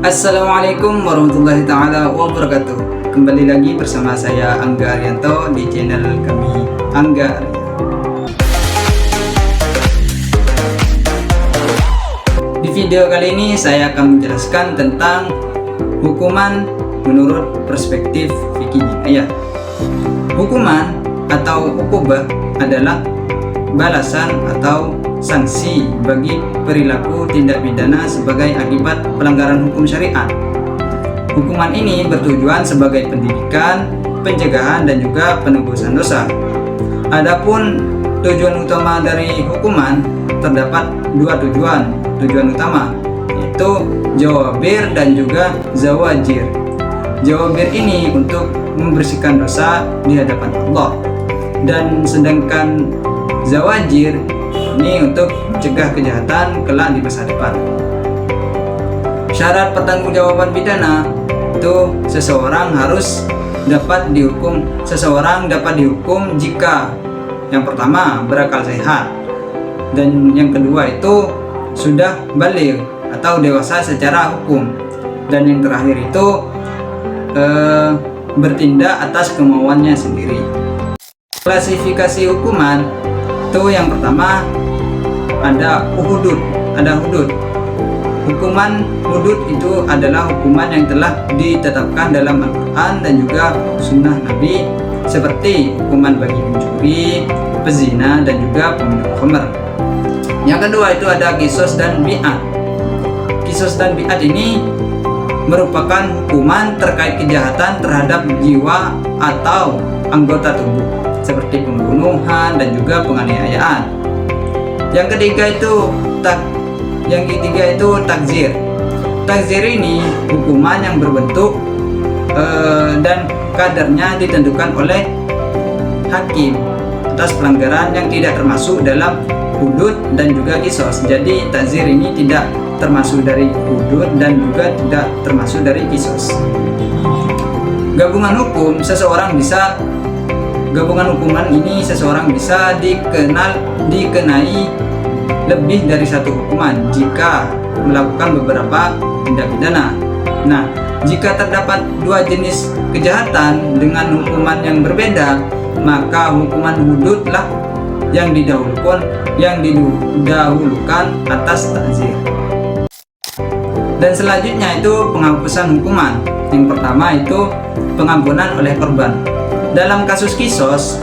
Assalamualaikum warahmatullahi taala wabarakatuh. Kembali lagi bersama saya Angga Arianto di channel kami Angga Arya. Di video kali ini saya akan menjelaskan tentang hukuman menurut perspektif fikih jinayah. Hukuman atau uqubah adalah balasan atau sanksi bagi perilaku tindak pidana sebagai akibat pelanggaran hukum syariat. Hukuman ini bertujuan sebagai pendidikan, pencegahan, dan juga penebusan dosa. Adapun tujuan utama dari hukuman terdapat dua tujuan utama, yaitu jawabir dan juga zawajir. Jawabir ini untuk membersihkan dosa di hadapan Allah, dan sedangkan zawajir ini untuk mencegah kejahatan kelak di masa depan. Syarat pertanggungjawaban pidana itu seseorang dapat dihukum jika yang pertama berakal sehat, dan yang kedua itu sudah baligh atau dewasa secara hukum, dan yang terakhir itu bertindak atas kemauannya sendiri. Klasifikasi hukuman itu yang pertama ada hudud. Hukuman hudud itu adalah hukuman yang telah ditetapkan dalam Al-Quran dan juga Sunnah Nabi, seperti hukuman bagi pencuri, pezina, dan juga peminum khamr. Yang kedua itu ada qisas dan bi'at. Qisas dan bi'at ini merupakan hukuman terkait kejahatan terhadap jiwa atau anggota tubuh, seperti pembunuhan dan juga penganiayaan. Yang ketiga itu takzir. Takzir ini hukuman yang berbentuk dan kadarnya ditentukan oleh hakim atas pelanggaran yang tidak termasuk dalam hudud dan juga qisas. Jadi takzir ini tidak termasuk dari hudud dan juga tidak termasuk dari qisas. Gabungan hukuman ini seseorang bisa dikenai lebih dari satu hukuman jika melakukan beberapa tindak pidana. Nah, jika terdapat dua jenis kejahatan dengan hukuman yang berbeda, maka hukuman hududlah yang didahulukan atas takzir. Dan selanjutnya itu penghapusan hukuman. Yang pertama itu pengampunan oleh korban. Dalam kasus qisas,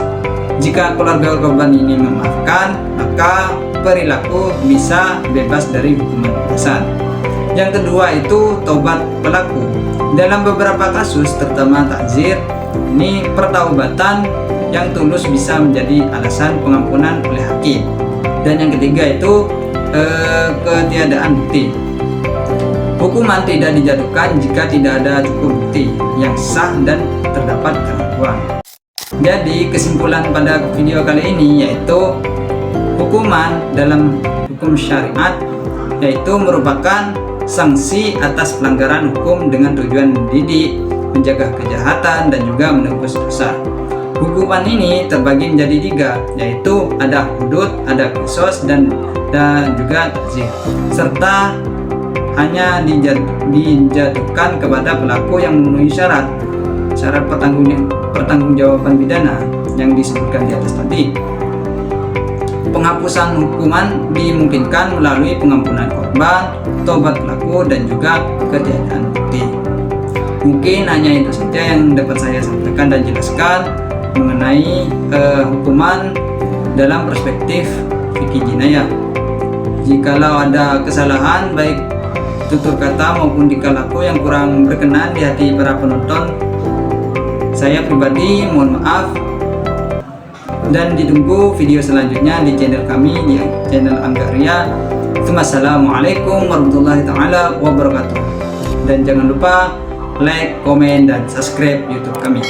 jika keluarga korban ini memaafkan, maka perilaku bisa bebas dari hukuman balasan. Yang kedua itu tobat pelaku. Dalam beberapa kasus, terutama takzir, ini pertaubatan yang tulus bisa menjadi alasan pengampunan oleh hakim. Dan yang ketiga itu ketiadaan bukti. Hukuman tidak dijatuhkan jika tidak ada cukup bukti yang sah dan terdapat keraguan. Jadi kesimpulan pada video kali ini yaitu hukuman dalam hukum syariat yaitu merupakan sanksi atas pelanggaran hukum dengan tujuan mendidik, mencegah kejahatan, dan juga menebus dosa. Hukuman ini terbagi menjadi tiga, yaitu ada hudud, ada qisas, dan juga takzir, serta hanya dijatuhkan kepada pelaku yang memenuhi syarat pertanggungjawaban pidana yang disebutkan di atas tadi. Penghapusan hukuman dimungkinkan melalui pengampunan korban, tobat pelaku, dan juga ketiadaan bukti. Mungkin hanya itu saja yang dapat saya sampaikan dan jelaskan mengenai hukuman dalam perspektif fikih jinayah. Jikalau ada kesalahan baik tutur kata maupun tingkah laku yang kurang berkenan di hati para penonton, saya pribadi mohon maaf, dan ditunggu video selanjutnya di channel kami, di channel Angga Arya. Assalamualaikum warahmatullahi taala wabarakatuh. Dan jangan lupa like, komen, dan subscribe YouTube kami.